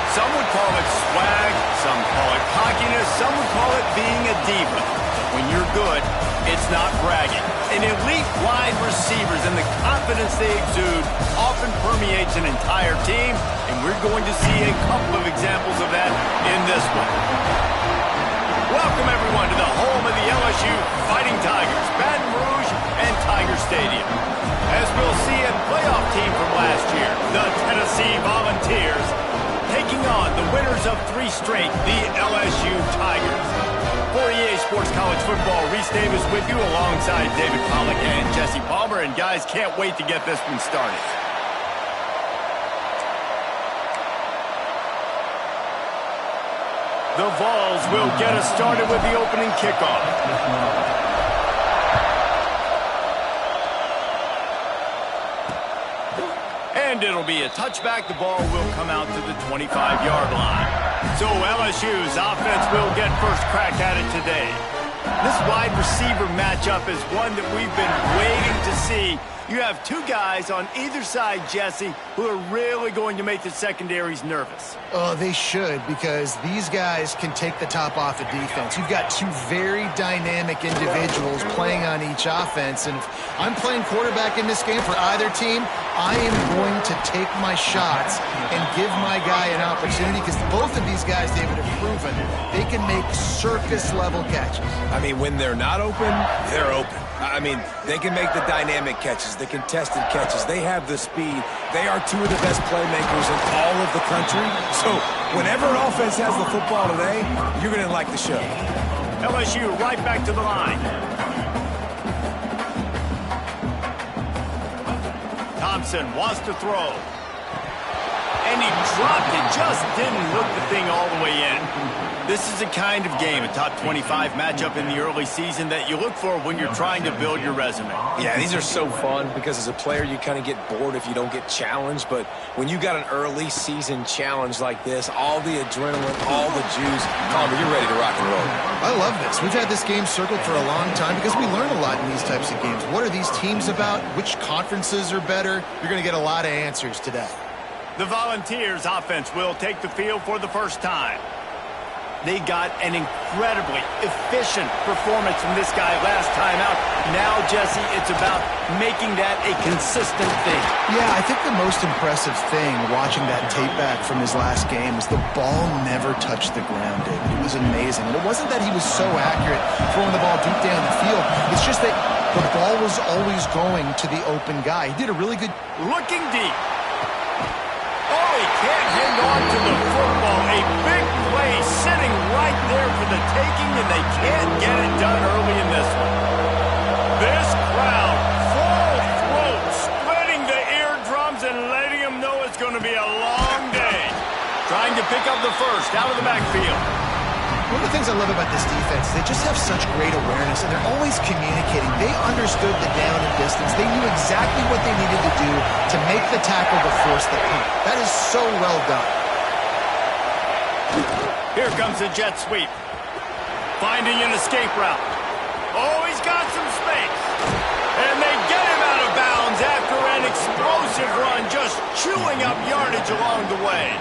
Some would call it swag, some call it cockiness, some would call it being a diva. When you're good, it's not bragging. An elite wide receivers and the confidence they exude often permeates an entire team, and we're going to see a couple of examples of that in this one. Welcome, everyone, to the home of the LSU Fighting Tigers, Baton Rouge and Tiger Stadium. As we'll see, a playoff team from last year, the Tennessee Volunteers, taking on the winners of 3 straight, the LSU Tigers. For EA Sports College Football, Reese Davis with you alongside David Pollack and Jesse Palmer. And guys, can't wait to get this one started. The Vols will get us started with the opening kickoff. And it'll be a touchback. The ball will come out to the 25-yard line. So LSU's offense will get first crack at it today. This wide receiver matchup is one that we've been waiting to see. You have 2 guys on either side, Jesse, who are really going to make the secondaries nervous. Oh, they should, because these guys can take the top off of defense. You've got 2 very dynamic individuals playing on each offense, and if I'm playing quarterback in this game for either team, I am going to take my shots and give my guy an opportunity, because both of these guys, David, have proven they can make circus-level catches. I mean, when they're not open, they're open. I mean, they can make the dynamic catches, the contested catches. They have the speed. They are 2 of the best playmakers in all of the country. So whenever an offense has the football today, you're going to like the show. LSU right back to the line. Thompson wants to throw. And he dropped it. Just didn't hook the thing all the way in. This is the kind of game, a top 25 matchup in the early season, that you look for when you're trying to build your resume. Yeah, these are so fun because as a player, you kind of get bored if you don't get challenged. But when you got an early season challenge like this, all the adrenaline, all the juice, Palmer, you're ready to rock and roll. I love this. We've had this game circled for a long time because we learn a lot in these types of games. What are these teams about? Which conferences are better? You're going to get a lot of answers today. The Volunteers offense will take the field for the first time. They got an incredibly efficient performance from this guy last time out. Now, Jesse, it's about making that a consistent thing. Yeah, I think the most impressive thing watching that tape back from his last game is the ball never touched the ground, David. It was amazing. And it wasn't that he was so accurate throwing the ball deep down the field. It's just that the ball was always going to the open guy. He did a really good... Looking deep. Oh, he can't hang on to the football. A big play sitting right there for the taking, and they can't get it done early in this one. This crowd, full throat, splitting the eardrums and letting them know it's going to be a long day. Trying to pick up the first out of the backfield. One of the things I love about this defense is they just have such great awareness, and they're always communicating. They understood the down and distance. They knew exactly what they needed to do to make the tackle to force the punt. That is so well done. Here comes the jet sweep. Finding an escape route. Oh, he's got some space. And they get him out of bounds after an explosive run, just chewing up yardage along the way.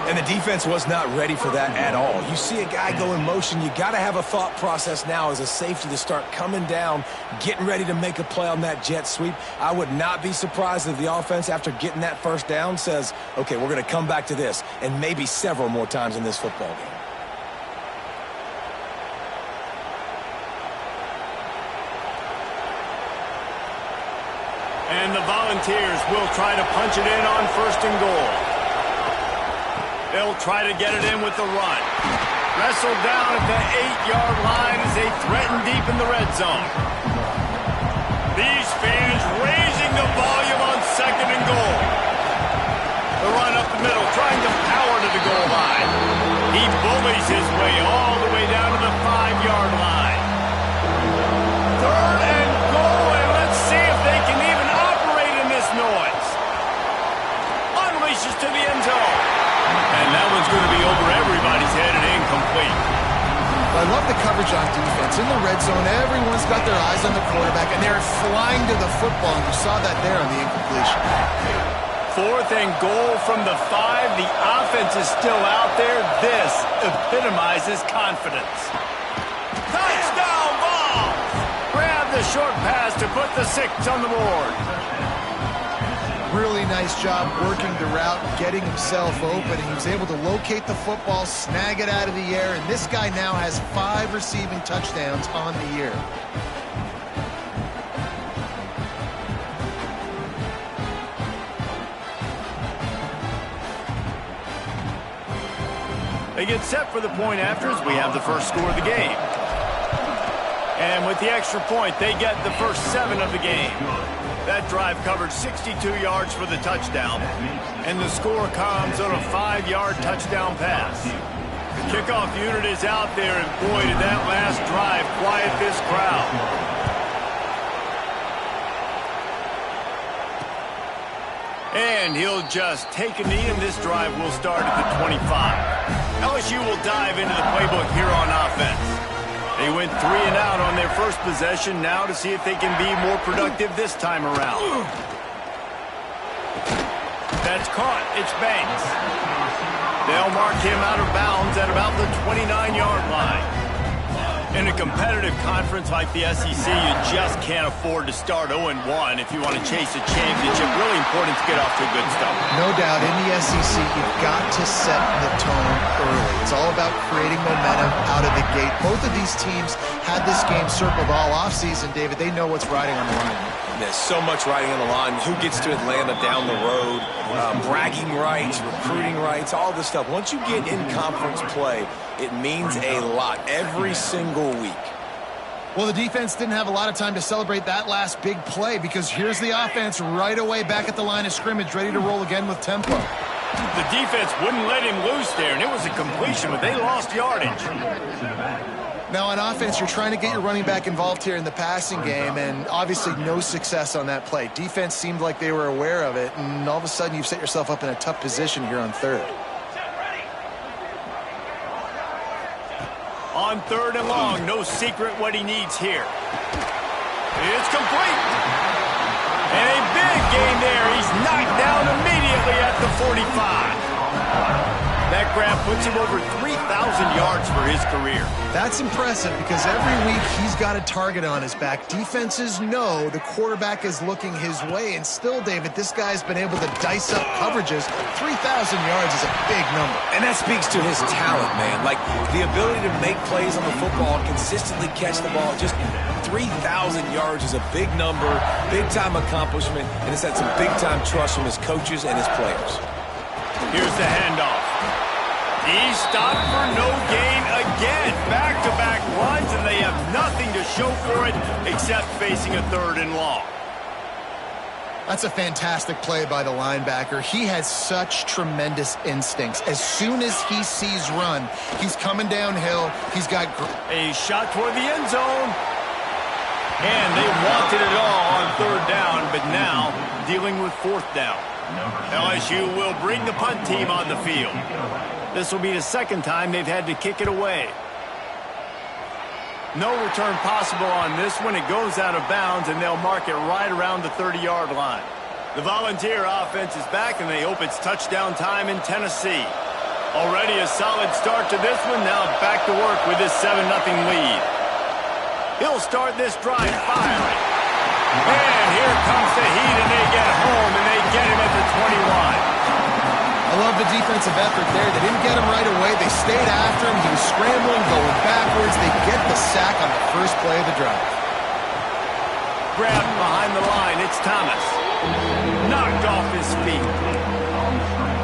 And the defense was not ready for that at all. You see a guy go in motion, you got to have a thought process now as a safety to start coming down, getting ready to make a play on that jet sweep. I would not be surprised if the offense, after getting that first down, says, okay, we're going to come back to this, and maybe several more times in this football game. And the Volunteers will try to punch it in on 1st and goal. They'll try to get it in with the run. Wrestled down at the 8-yard line as they threaten deep in the red zone. These fans raising the volume on 2nd and goal. He bullies his way all the way down to the 5-yard line. 3rd and goal, and let's see if they can even operate in this noise. Unleashes to the end zone. And that one's going to be over everybody's head and incomplete. I love the coverage on defense. In the red zone, everyone's got their eyes on the quarterback, and they're flying to the football, and you saw that there on the incompletion. 4th and goal from the 5. The offense is still out there. This epitomizes confidence. Touchdown ball! Grab the short pass to put the 6 on the board. Really nice job working the route, getting himself open. He was able to locate the football, snag it out of the air, and this guy now has 5 receiving touchdowns on the year. They get set for the point afters. We have the first score of the game. And with the extra point, they get the first 7 of the game. That drive covered 62 yards for the touchdown, and the score comes on a 5-yard touchdown pass. The kickoff unit is out there, and boy, did that last drive quiet this crowd. And he'll just take a knee, and this drive will start at the 25. LSU will dive into the playbook here on offense. They went 3 and out on their first possession, now to see if they can be more productive this time around. That's caught. It's Banks. They'll mark him out of bounds at about the 29-yard line. In a competitive conference like the SEC, you just can't afford to start 0-1 if you want to chase a championship. Really important to get off to a good start. No doubt, in the SEC, you've got to set the tone early. It's all about creating momentum out of the gate. Both of these teams had this game circled all offseason, David. They know what's riding on the line. There's so much riding on the line. Who gets to Atlanta down the road? Bragging rights, recruiting rights, all this stuff. Once you get in conference play, it means a lot every single week. Well, the defense didn't have a lot of time to celebrate that last big play because here's the offense right away back at the line of scrimmage, ready to roll again with tempo. The defense wouldn't let him loose there, and it was a completion, but they lost yardage. Now, on offense, you're trying to get your running back involved here in the passing game, and obviously no success on that play. Defense seemed like they were aware of it, and all of a sudden you've set yourself up in a tough position here on 3rd. On 3rd and long, no secret what he needs here. It's complete. And a big gain there. He's knocked down immediately at the 45. That grab puts him over 3,000 yards for his career. That's impressive because every week he's got a target on his back. Defenses know the quarterback is looking his way, and still, David, this guy's been able to dice up coverages. 3,000 yards is a big number. And that speaks to his talent, man. Like, the ability to make plays on the football and consistently catch the ball. Just 3,000 yards is a big number, big-time accomplishment, and it's had some big-time trust from his coaches and his players. Here's the handoff. He stopped for no gain again. Back-to-back runs, and they have nothing to show for it except facing a 3rd and long. That's a fantastic play by the linebacker. He has such tremendous instincts. As soon as he sees run, he's coming downhill. He's got a shot toward the end zone. And they wanted it all on 3rd down, but now dealing with 4th down. LSU will bring the punt team on the field. This will be the 2nd time they've had to kick it away. No return possible on this one. It goes out of bounds, and they'll mark it right around the 30-yard line. The Volunteer offense is back, and they hope it's touchdown time in Tennessee. Already a solid start to this one. Now back to work with this 7-0 lead. He'll start this drive firing. And here comes the heat, and they get home, and they get him at the 21. I love the defensive effort there. They didn't get him right away. They stayed after him. He was scrambling, going backwards. They get the sack on the first play of the drive. Grabbed behind the line. It's Thomas. Knocked off his feet.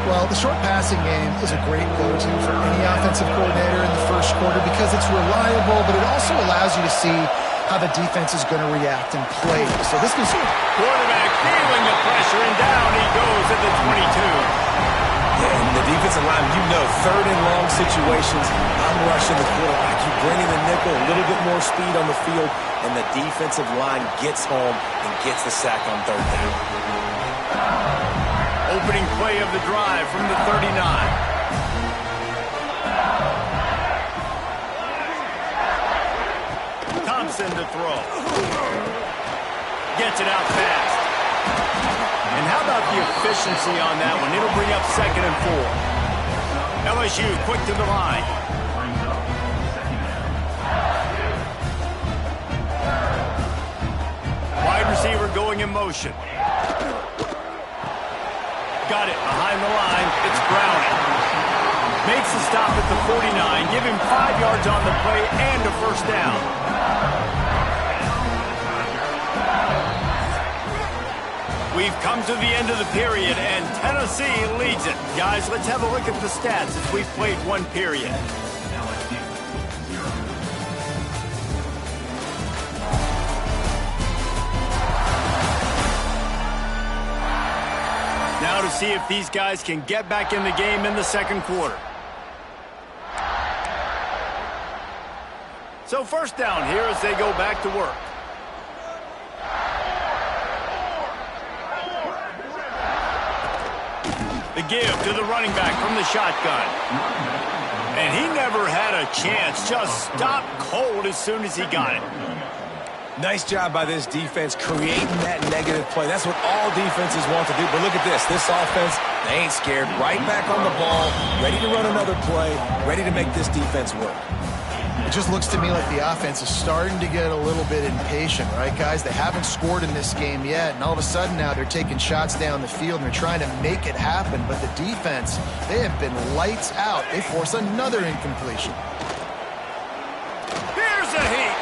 Well, the short passing game is a great go-to for any offensive coordinator in the first quarter because it's reliable, but it also allows you to see how the defense is going to react and play. So this is quarterback feeling the pressure, and down he goes at the 22. And the defense defensive line, you know, third and long situations, I'm rushing the quarterback. You bring in the nickel, a little bit more speed on the field, and the defensive line gets home and gets the sack on third down. Opening play of the drive from the 39. Thompson to throw. Gets it out fast. And how about the efficiency on that one? It'll bring up 2nd and 4. LSU quick to the line. Wide receiver going in motion. Got it behind the line. It's Browning. Makes the stop at the 49. Give him 5 yards on the play and a first down. We've come to the end of the period, and Tennessee leads it. Guys, let's have a look at the stats as we've played one period. Now to see if these guys can get back in the game in the second quarter. So first down here as they go back to work. The give to the running back from the shotgun. And he never had a chance. Just stopped cold as soon as he got it. Nice job by this defense creating that negative play. That's what all defenses want to do. But look at this. This offense, they ain't scared. Right back on the ball, ready to run another play, ready to make this defense work. It just looks to me like the offense is starting to get a little bit impatient, right, guys? They haven't scored in this game yet, and all of a sudden now they're taking shots down the field and they're trying to make it happen. But the defense, they have been lights out. They force another incompletion. Here's a heat.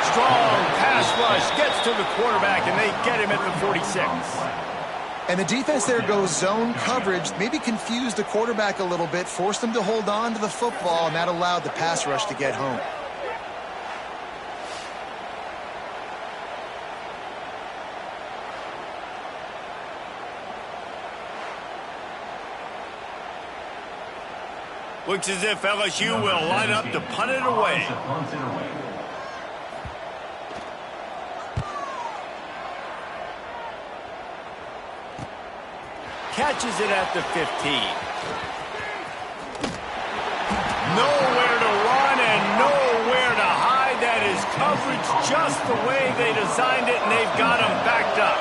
Strong pass rush gets to the quarterback, and they get him at the 46. And the defense there goes zone coverage, maybe confused the quarterback a little bit, forced him to hold on to the football, and that allowed the pass rush to get home. Looks as if LSU will line up to punt it away. Catches it at the 15. Nowhere to run and nowhere to hide. That is coverage just the way they designed it, and they've got him backed up.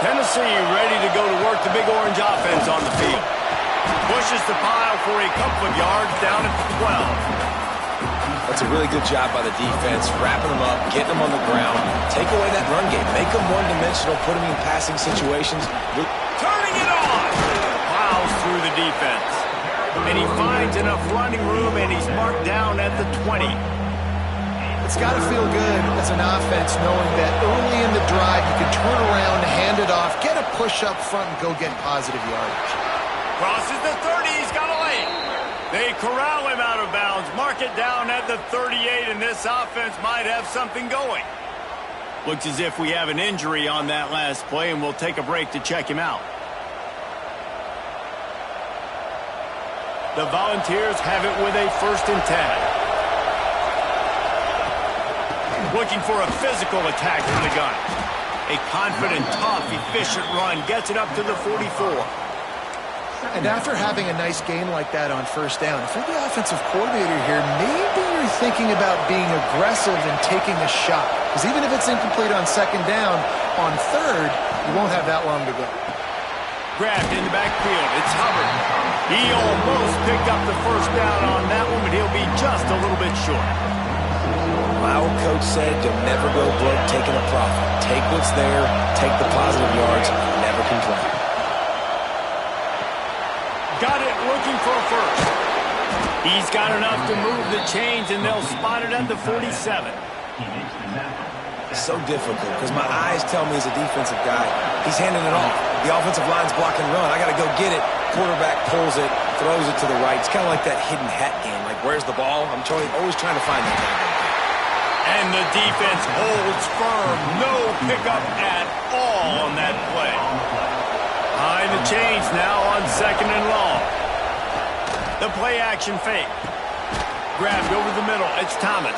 Tennessee ready to go to work the Big Orange offense on the field. Pushes the pile for a couple of yards down at the 12. That's a really good job by the defense, wrapping them up, getting them on the ground, take away that run game, make them one-dimensional, put them in passing situations. Turning it on! Plows through the defense. And he finds enough running room, and he's marked down at the 20. It's got to feel good as an offense knowing that early in the drive you can turn around, hand it off, get a push up front, and go get positive yardage. Crosses the 30. He's got a lane. They corral him out of bounds, mark it down at the 38, and this offense might have something going. Looks as if we have an injury on that last play, and we'll take a break to check him out. The Volunteers have it with a 1st and 10. Looking for a physical attack from the gun. A confident, tough, efficient run gets it up to the 44. And after having a nice game like that on 1st down, if you're the offensive coordinator here, maybe you're thinking about being aggressive and taking a shot. Because even if it's incomplete on 2nd down, on 3rd, you won't have that long to go. Grabbed in the backfield. It's Hubbard. He almost picked up the 1st down on that one, but he'll be just a little bit short. My old coach said to never go broke taking a profit. Take what's there, take the positive yards, never complain. Got it, looking for a 1st. He's got enough to move the chains, and they'll spot it at the 47. It's so difficult because my eyes tell me as a defensive guy, he's handing it off. The offensive line's block and run. I got to go get it. Quarterback pulls it, throws it to the right. It's kind of like that hidden hat game. Like, where's the ball? I'm always trying to find that guy. And the defense holds firm. No pickup at all on that play. Behind the chains now on 2nd and long. The play action fake. Grabbed over the middle. It's Thomas.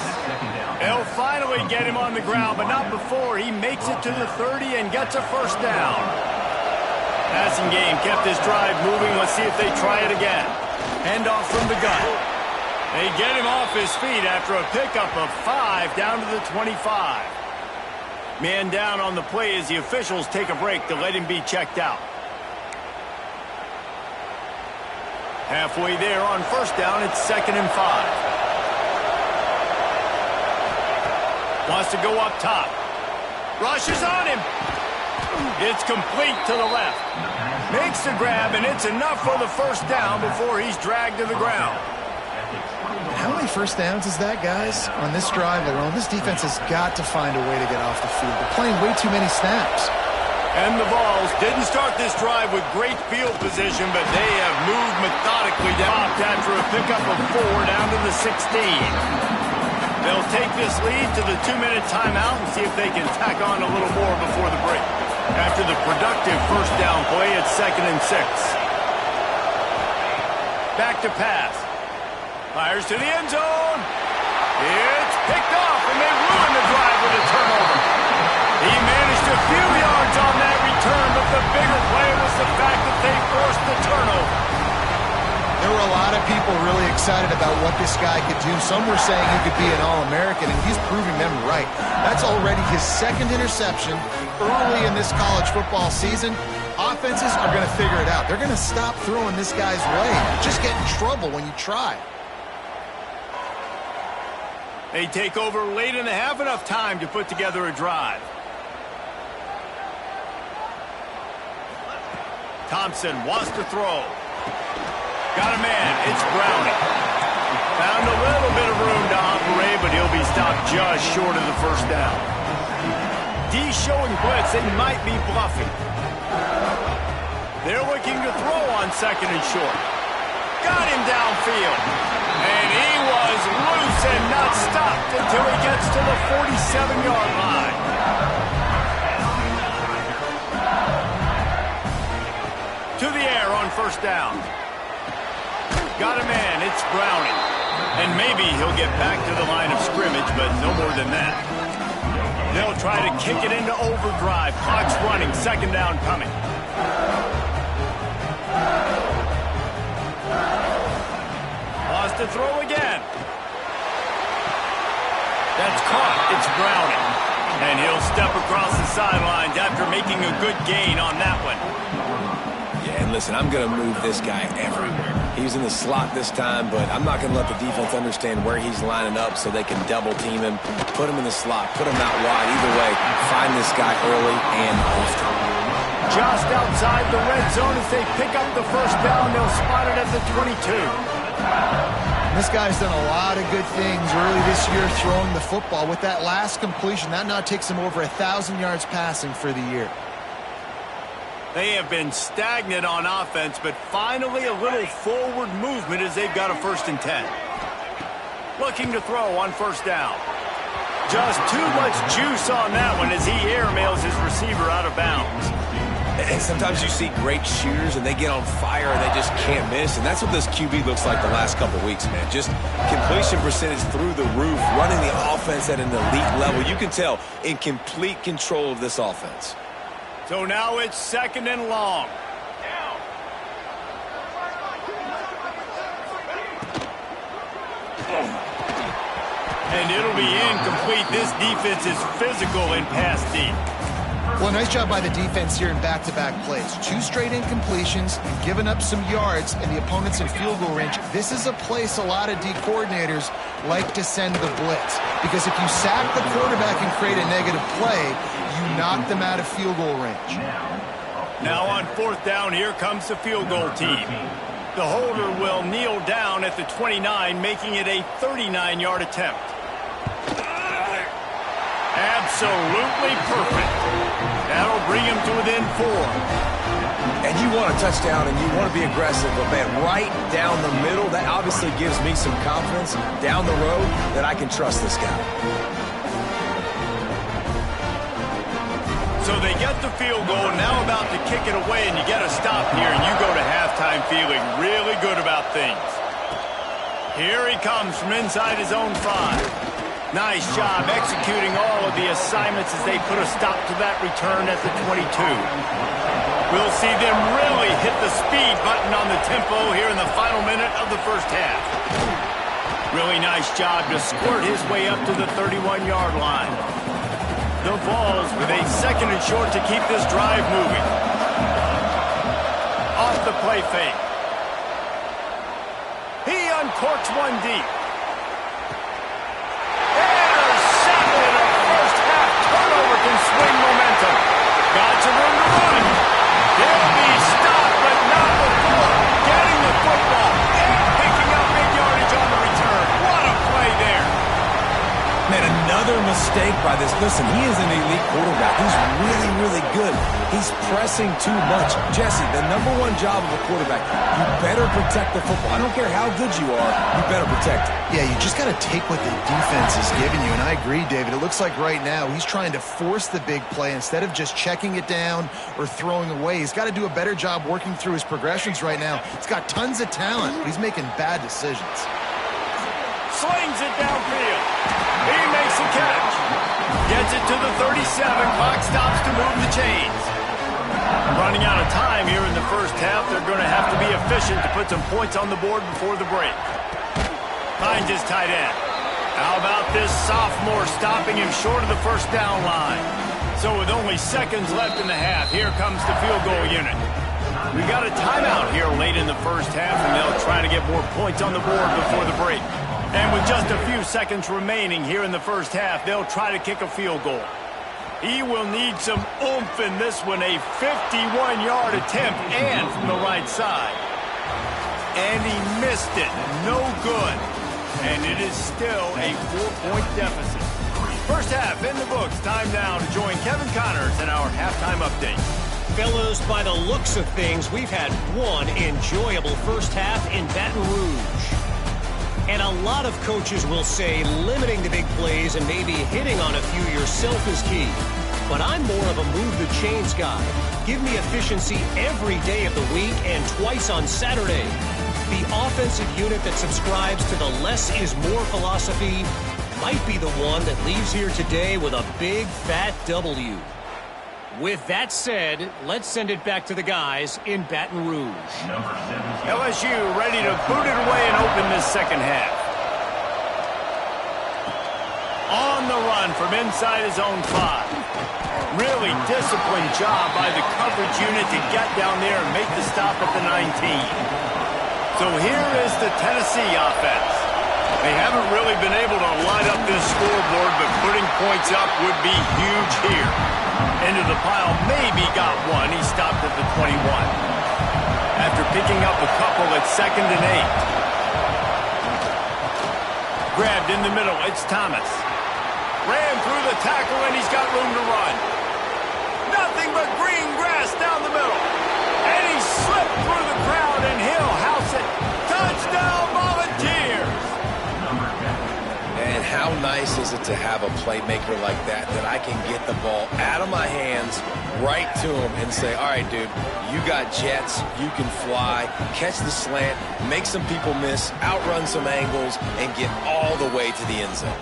They'll finally get him on the ground, but not before he makes it to the 30 and gets a first down. Passing game kept this drive moving. Let's see if they try it again. Handoff from the gun. They get him off his feet after a pickup of 5 down to the 25. Man down on the play as the officials take a break to let him be checked out. Halfway there on first down, it's 2nd and 5. Wants to go up top. Rushes on him. It's complete to the left. Makes the grab, and it's enough for the first down before he's dragged to the ground. How many first downs is that, guys? On this drive alone, this defense has got to find a way to get off the field. They're playing way too many snaps. And the Vols didn't start this drive with great field position, but they have moved methodically down after a pickup of 4 down to the 16. They'll take this lead to the 2-minute timeout and see if they can tack on a little more before the break. After the productive first down play, it's 2nd and 6. Back to pass. Fires to the end zone. It's picked off, and they ruin the drive with a turnover. He managed a few yards on that return, but the bigger play was the fact that they forced the turnover. There were a lot of people really excited about what this guy could do. Some were saying he could be an All-American, and he's proving them right. That's already his 2nd interception early in this college football season. Offenses are going to figure it out. They're going to stop throwing this guy's way. You just get in trouble when you try. They take over late in the half, enough time to put together a drive. Thompson wants to throw. Got a man. It's Browning. Found a little bit of room to operate, but he'll be stopped just short of the first down. D showing blitz. They might be bluffing. They're looking to throw on 2nd and short. Got him downfield. And he was loose and not stopped until he gets to the 47-yard line. To the air on first down. Got a man. It's Browning. And maybe he'll get back to the line of scrimmage, but no more than that. They'll try to kick it into overdrive. Clock's running. 2nd down coming. Wants to throw again. That's caught. It's Browning. And he'll step across the sidelines after making a good gain on that one. Yeah, and listen, I'm going to move this guy everywhere. He's in the slot this time, but I'm not going to let the defense understand where he's lining up so they can double team him, put him in the slot, put him out wide. Either way, find this guy early and post him. Just outside the red zone as they pick up the first down. They'll spot it at the 22. This guy's done a lot of good things early this year throwing the football. With that last completion, that now takes him over 1,000 yards passing for the year. They have been stagnant on offense, but finally a little forward movement as they've got a 1st and 10. Looking to throw on first down. Just too much juice on that one as he airmails his receiver out of bounds. And sometimes you see great shooters and they get on fire and they just can't miss. And that's what this QB looks like the last couple weeks, man. Just completion percentage through the roof, running the offense at an elite level. You can tell in complete control of this offense. So now it's 2nd and long. And it'll be incomplete. This defense is physical in pass deep. Well, nice job by the defense here in back-to-back plays. 2 straight incompletions, giving up some yards, and the opponent's in field goal range. This is a place a lot of D coordinators like to send the blitz. Because if you sack the quarterback and create a negative play, you knock them out of field goal range. Now on 4th down, here comes the field goal team. The holder will kneel down at the 29, making it a 39-yard attempt. Absolutely perfect. That'll bring him to within 4. And you want a touchdown and you want to be aggressive, but man, right down the middle, that obviously gives me some confidence down the road that I can trust this guy. So they get the field goal, now about to kick it away, and you get a stop here, and you go to halftime feeling really good about things. Here he comes from inside his own 5. Nice job executing all of the assignments as they put a stop to that return at the 22. We'll see them really hit the speed button on the tempo here in the final minute of the first half. Really nice job to squirt his way up to the 31-yard line. The Vols with a 2nd and short to keep this drive moving. Off the play fake. He uncorks one deep. Intercepted. A first half turnover can swing momentum. Got some room to run. He'll be stopped, but not before getting the football and picking up big yardage on the return. What a play there. Man, another mistake by this. Listen, he is an elite quarterback. He's really, really good. He's pressing too much. Jesse, the #1 job of a quarterback, you better protect the football. I don't care how good you are, you better protect it. Yeah, you just got to take what the defense is giving you, and I agree, David. It looks like right now he's trying to force the big play instead of just checking it down or throwing away. He's got to do a better job working through his progressions right now. He's got tons of talent, but he's making bad decisions. Slings it downfield. He makes the catch. Gets it to the 37. Clock stops to move the chains. Running out of time here in the first half. They're going to have to be efficient to put some points on the board before the break. Finds his tight end. How about this sophomore stopping him short of the first down line? So with only seconds left in the half, here comes the field goal unit. We got a timeout here late in the first half, and they'll try to get more points on the board before the break. And with just a few seconds remaining here in the first half, they'll try to kick a field goal. He will need some oomph in this one, a 51-yard attempt, and from the right side. And he missed it. No good. And it is still a 4-point deficit. First half in the books. Time now to join Kevin Connors in our halftime update. Fellas, by the looks of things, we've had one enjoyable first half in Baton Rouge. And a lot of coaches will say limiting the big plays and maybe hitting on a few yourself is key. But I'm more of a move the chains guy. Give me efficiency every day of the week and twice on Saturday. The offensive unit that subscribes to the less is more philosophy might be the one that leaves here today with a big fat W. With that said, let's send it back to the guys in Baton Rouge. LSU ready to boot it away and open this second half. On the run from inside his own 5. Really disciplined job by the coverage unit to get down there and make the stop at the 19. So here is the Tennessee offense. They haven't really been able to light up this scoreboard, but putting points up would be huge here. Into the pile, maybe got one. He stopped at the 21. After picking up a couple at 2nd and 8. Grabbed in the middle, it's Thomas. Ran through the tackle, and he's got room to run. Nothing but green grass down the middle. And he slipped through the crowd, and he'll house it. Touchdown, Volunteers! And how nice is it to have a playmaker like that I can get the ball out of my hands, right to him, and say, all right, dude, you got jets, you can fly, catch the slant, make some people miss, outrun some angles, and get all the way to the end zone.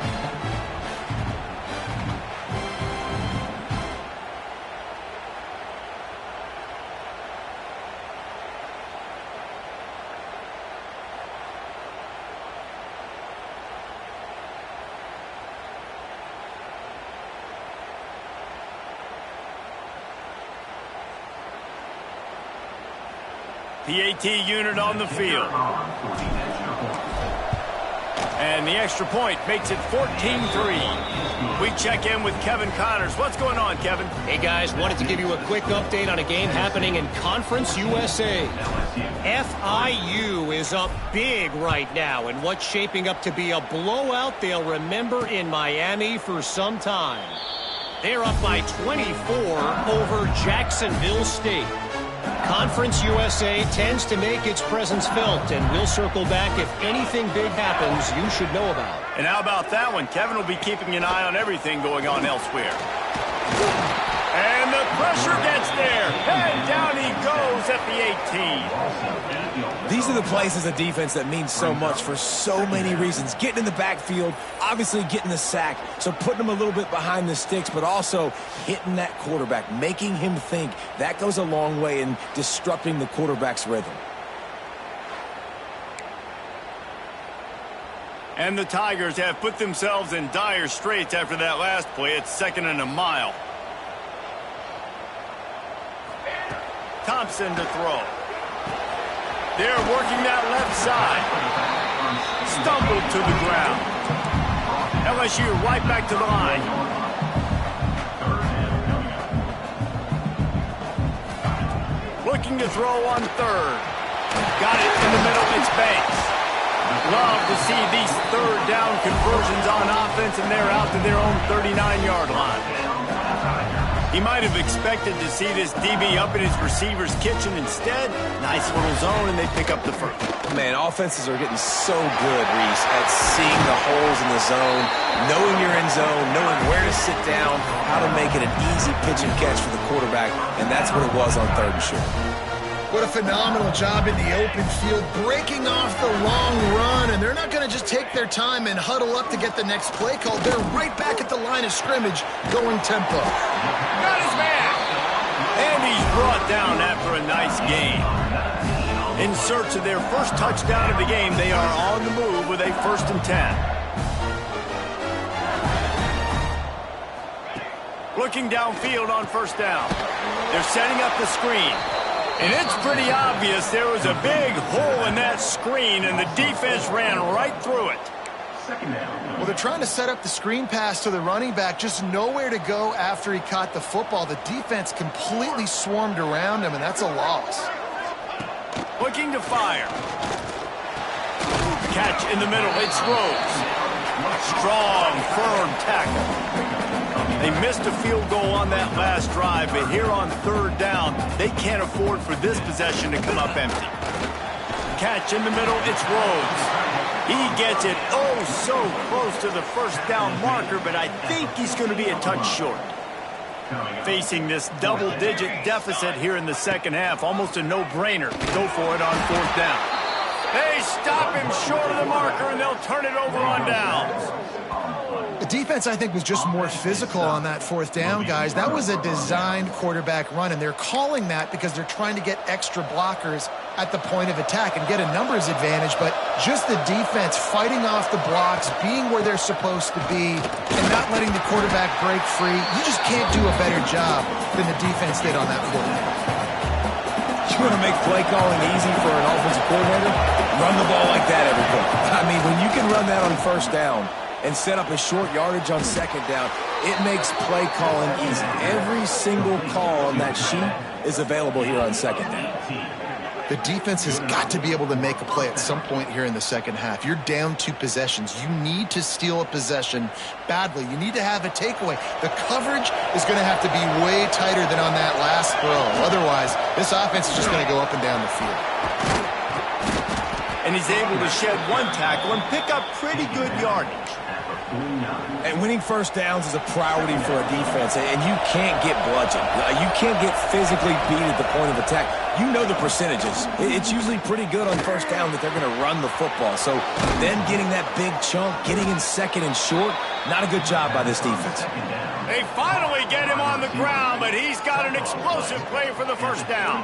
The AT unit on the field. And the extra point makes it 14-3. We check in with Kevin Connors. What's going on, Kevin? Hey, guys, wanted to give you a quick update on a game happening in Conference USA. FIU is up big right now in what's shaping up to be a blowout they'll remember in Miami for some time. They're up by 24 over Jacksonville State. Conference USA tends to make its presence felt, and we'll circle back if anything big happens you should know about. And how about that one? Kevin will be keeping an eye on everything going on elsewhere. And the pressure gets there. And down he goes at the 18. These are the plays as a defense that mean so much for so many reasons. Getting in the backfield, obviously getting the sack, so putting him a little bit behind the sticks, but also hitting that quarterback, making him think. That goes a long way in disrupting the quarterback's rhythm. And the Tigers have put themselves in dire straits after that last play. It's 2nd and a mile. Thompson to throw. They're working that left side. Stumbled to the ground. LSU right back to the line. Looking to throw on 3rd. Got it in the middle. It's Banks. Love to see these 3rd down conversions on offense, and they're out to their own 39-yard line. He might have expected to see this DB up in his receiver's kitchen. Instead, nice little zone, and they pick up the first. Man, offenses are getting so good, Reese, at seeing the holes in the zone, knowing you're in zone, knowing where to sit down, how to make it an easy pitch and catch for the quarterback, and that's what it was on 3rd and short. What a phenomenal job in the open field, breaking off the long run, and they're not going to just take their time and huddle up to get the next play called. They're right back at the line of scrimmage, going tempo. Got his man! And he's brought down after a nice gain. In search of their first touchdown of the game, they are on the move with a 1st and 10. Looking downfield on 1st down. They're setting up the screen. And it's pretty obvious there was a big hole in that screen, and the defense ran right through it. Well, they're trying to set up the screen pass to the running back, just nowhere to go after he caught the football. The defense completely swarmed around him, and that's a loss. Looking to fire. Catch in the middle. It's Rhodes. Strong, firm tackle. They missed a field goal on that last drive, but here on 3rd down, they can't afford for this possession to come up empty. Catch in the middle, it's Rhodes. He gets it oh so close to the 1st down marker, but I think he's going to be a touch short. Facing this double-digit deficit here in the 2nd half, almost a no-brainer. Go for it on 4th down. They stop him short of the marker, and they'll turn it over on downs. The defense, I think, was just more physical on that 4th down, guys. That was a designed quarterback run, and they're calling that because they're trying to get extra blockers at the point of attack and get a numbers advantage, but just the defense fighting off the blocks, being where they're supposed to be, and not letting the quarterback break free. You just can't do a better job than the defense did on that 4th down. You want to make play calling easy for an offensive coordinator? Run the ball like that every play. I mean, when you can run that on 1st down and set up a short yardage on 2nd down, it makes play calling easy. Every single call on that sheet is available here on 2nd down. The defense has got to be able to make a play at some point here in the 2nd half. You're down 2 possessions. You need to steal a possession badly. You need to have a takeaway. The coverage is going to have to be way tighter than on that last throw. Otherwise, this offense is just going to go up and down the field. And he's able to shed 1 tackle and pick up pretty good yardage. And winning 1st downs is a priority for a defense, and you can't get bludgeoned. You can't get physically beat at the point of attack. You know the percentages. It's usually pretty good on 1st down that they're going to run the football. So then getting that big chunk, getting in 2nd and short, not a good job by this defense. They finally get him on the ground, but he's got an explosive play for the 1st down.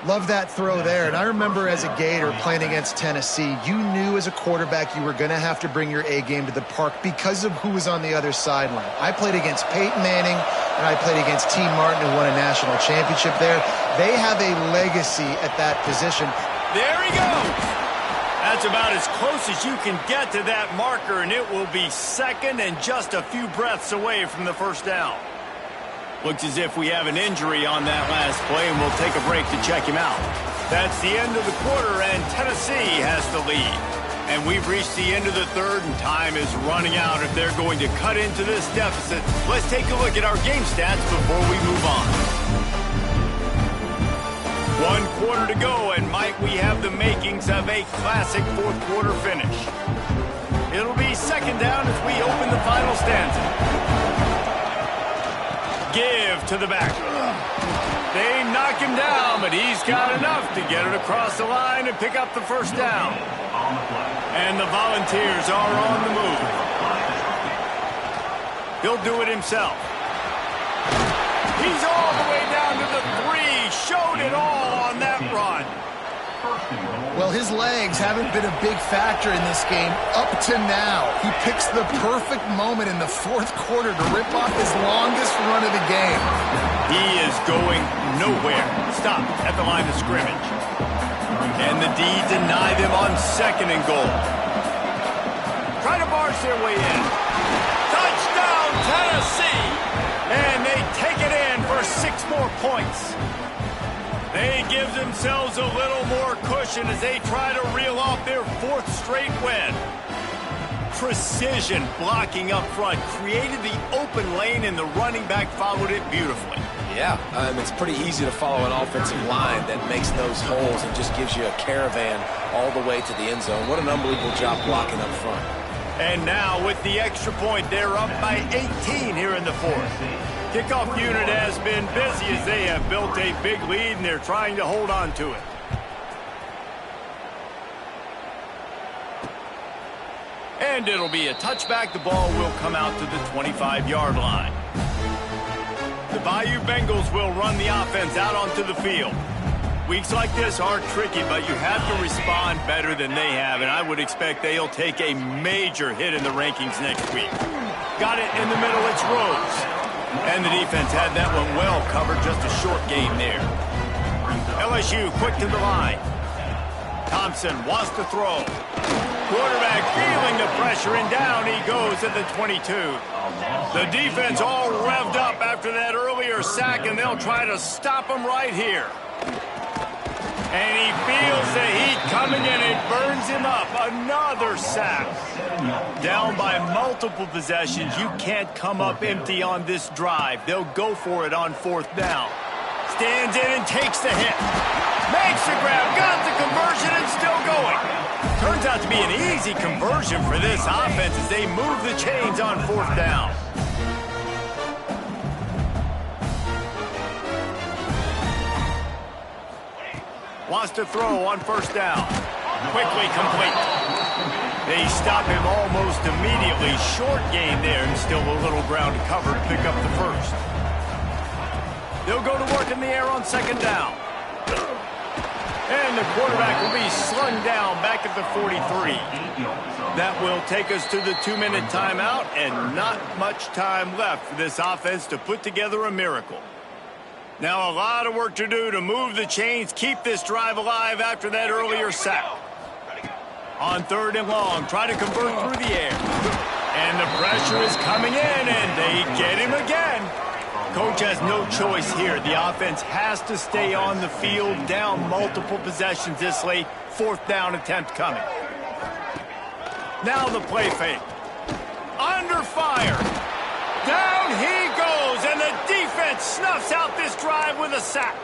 Love that throw there. And I remember as a Gator playing against Tennessee, you knew as a quarterback you were going to have to bring your A game to the park because of who was on the other sideline. I played against Peyton Manning, and I played against T. Martin, who won a national championship there. They have a legacy at that position. There he goes. That's about as close as you can get to that marker, and it will be 2nd and just a few breaths away from the 1st down. Looks as if we have an injury on that last play, and we'll take a break to check him out. That's the end of the quarter, and Tennessee has the lead. And we've reached the end of the 3rd, and time is running out if they're going to cut into this deficit. Let's take a look at our game stats before we move on. 1 quarter to go, and might we have the makings of a classic 4th quarter finish. It'll be 2nd down as we open the final stanza. Give to the back. They knock him down, but he's got enough to get it across the line and pick up the first down. And the Volunteers are on the move. He'll do it himself. He's all the way down to the 3. Showed it all on that run. Well, his legs haven't been a big factor in this game up to now. He picks the perfect moment in the fourth quarter to rip off his longest run of the game. He is going nowhere. Stop at the line of scrimmage. And the D deny them on 2nd and goal. Try to barge their way in. Touchdown, Tennessee! And they take it in for 6 more points. They give themselves a little more cushion as they try to reel off their 4th straight win. Precision blocking up front created the open lane, and the running back followed it beautifully. Yeah, it's pretty easy to follow an offensive line that makes those holes and just gives you a caravan all the way to the end zone. What an unbelievable job blocking up front. And now with the extra point, they're up by 18 here in the 4th. Kickoff unit has been busy as they have built a big lead, and they're trying to hold on to it. And it'll be a touchback. The ball will come out to the 25-yard line. The Bayou Bengals will run the offense out onto the field. Weeks like this are tricky, but you have to respond better than they have, and I would expect they'll take a major hit in the rankings next week. Got it in the middle, it's Rhodes. And the defense had that one well covered, just a short game there. LSU quick to the line. Thompson wants to throw. Quarterback feeling the pressure, and down he goes at the 22. The defense all revved up after that earlier sack, and they'll try to stop him right here. And he feels the heat coming, and it burns him up. Another sack. Down by multiple possessions. You can't come up empty on this drive. They'll go for it on 4th down. Stands in and takes the hit. Makes the grab, got the conversion, and still going. Turns out to be an easy conversion for this offense as they move the chains on 4th down. Wants to throw on 1st down. Quickly complete. They stop him almost immediately. Short gain there, and still a little ground to cover to pick up the 1st. They'll go to work in the air on 2nd down. And the quarterback will be slung down back at the 43. That will take us to the 2-minute timeout, and not much time left for this offense to put together a miracle. Now a lot of work to do to move the chains, keep this drive alive after that earlier sack. On 3rd and long, try to convert through the air. And the pressure is coming in, and they get him again. Coach has no choice here. The offense has to stay on the field, down multiple possessions this late. 4th down attempt coming. Now the play fake. Under fire. Down he goes, and the defense snuffs out this drive with a sack.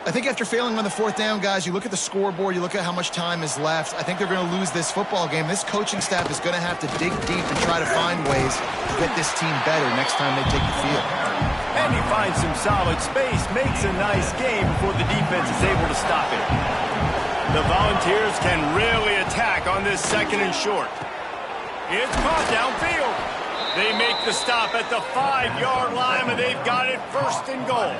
I think after failing on the 4th down, guys, you look at the scoreboard, you look at how much time is left. I think they're going to lose this football game. This coaching staff is going to have to dig deep and try to find ways to get this team better next time they take the field. And he finds some solid space, makes a nice game before the defense is able to stop it. The Volunteers can really attack on this 2nd and short. It's caught downfield. They make the stop at the 5-yard line, and they've got it 1st and goal.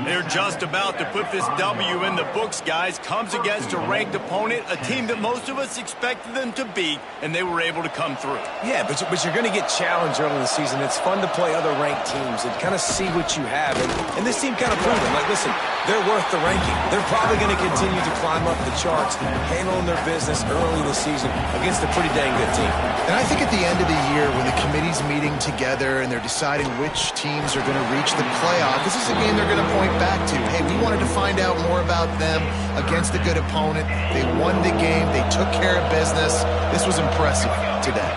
They're just about to put this W in the books, guys. Comes against a ranked opponent, a team that most of us expected them to beat, and they were able to come through. Yeah, but you're going to get challenged early in the season. It's fun to play other ranked teams and kind of see what you have. And this team kind of proved it. Like, listen, they're worth the ranking. They're probably going to continue to climb up the charts, handling their business early in the season against a pretty dang good team. And I think at the end of the year, when the committee's meeting together and they're deciding which teams are going to reach the playoff, this is a game they're going to point back to. Hey, we wanted to find out more about them against a good opponent. They won the game. They took care of business. This was impressive today.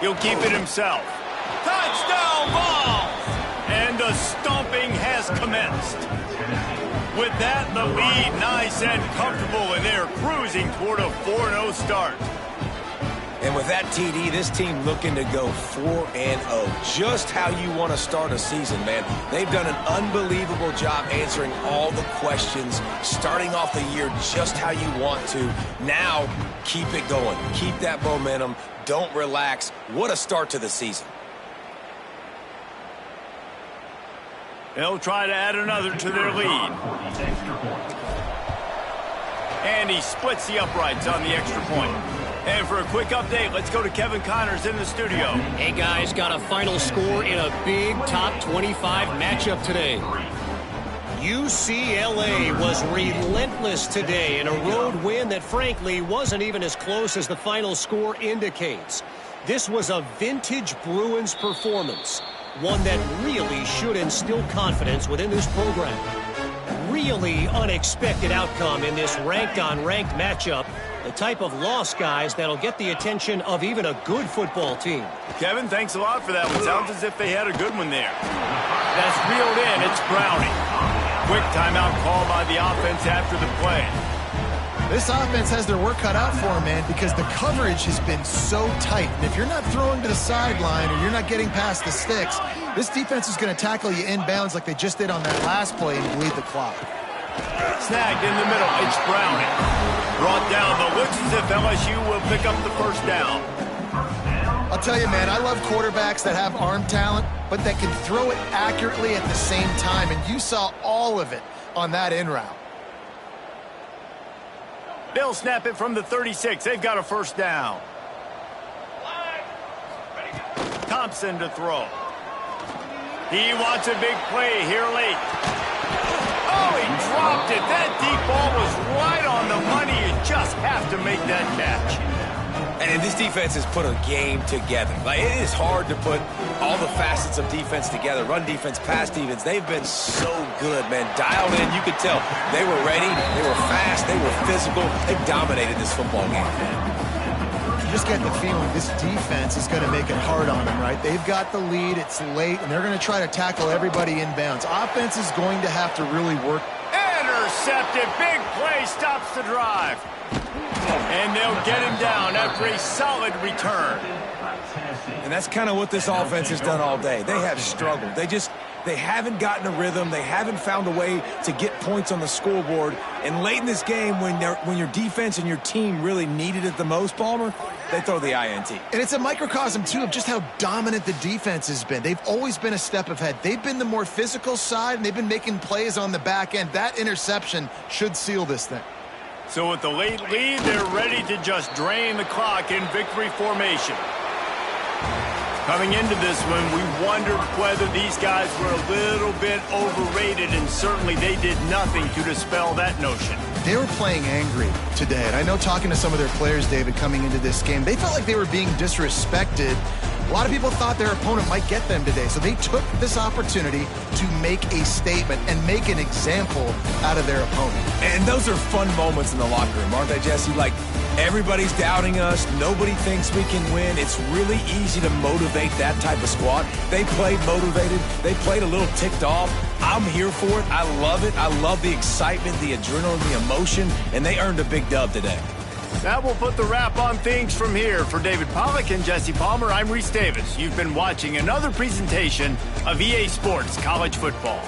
He'll keep it himself. Touchdown ball! And the stomping has commenced. With that, the lead nice and comfortable, and they're cruising toward a 4-0 start. And with that TD, this team looking to go 4-0. Just how you want to start a season, man. They've done an unbelievable job answering all the questions, starting off the year just how you want to. Now, keep it going. Keep that momentum. Don't relax. What a start to the season. They'll try to add another to their lead. And he splits the uprights on the extra point. And for a quick update, let's go to Kevin Connors in the studio. Hey, guys, got a final score in a big top 25 matchup today. UCLA was relentless today in a road win that, frankly, wasn't even as close as the final score indicates. This was a vintage Bruins performance, one that really should instill confidence within this program. Really unexpected outcome in this ranked-on-ranked matchup. The type of loss, guys, that'll get the attention of even a good football team. Kevin, thanks a lot for that one. Sounds as if they had a good one there. That's reeled in. It's Browning. Quick timeout call by the offense after the play. This offense has their work cut out for them, man, because the coverage has been so tight. And if you're not throwing to the sideline or you're not getting past the sticks, this defense is going to tackle you inbounds like they just did on that last play and bleed the clock. Snagged in the middle. It's Browning. Brought down, but looks as if LSU will pick up the first down. I'll tell you, man, I love quarterbacks that have arm talent, but that can throw it accurately at the same time. And you saw all of it on that in route. They'll snap it from the 36. They've got a first down. Thompson to throw. He wants a big play here late. Oh, he dropped it. That deep ball was right on the money. You just have to make that catch. And this defense has put a game together. Like, it is hard to put all the facets of defense together. Run defense, pass defense. They've been so good, man. Dialed in. You could tell they were ready. They were fast. They were physical. They dominated this football game. You just get the feeling this defense is going to make it hard on them, right? They've got the lead. It's late, and they're going to try to tackle everybody inbounds. Offense is going to have to really work. Intercepted. Big play stops the drive. And they'll get him down after a solid return. And that's kind of what this offense has done all day. They have struggled. They haven't gotten a rhythm. They haven't found a way to get points on the scoreboard. And late in this game, when your defense and your team really needed it the most, Palmer, they throw the INT. And it's a microcosm, too, of just how dominant the defense has been. They've always been a step ahead. They've been the more physical side, and they've been making plays on the back end. That interception should seal this thing. So with the late lead, they're ready to just drain the clock in victory formation. Coming into this one, we wondered whether these guys were a little bit overrated, and certainly they did nothing to dispel that notion. They were playing angry today, and I know talking to some of their players, David, coming into this game, they felt like they were being disrespected. A lot of people thought their opponent might get them today, so they took this opportunity to make a statement and make an example out of their opponent. And those are fun moments in the locker room, aren't they, Jesse? Like, everybody's doubting us. Nobody thinks we can win. It's really easy to motivate that type of squad. They played motivated. They played a little ticked off. I'm here for it. I love it. I love the excitement, the adrenaline, the emotion, and they earned a big dub today. That will put the wrap on things from here. For David Pollack and Jesse Palmer, I'm Reese Davis. You've been watching another presentation of EA Sports College Football.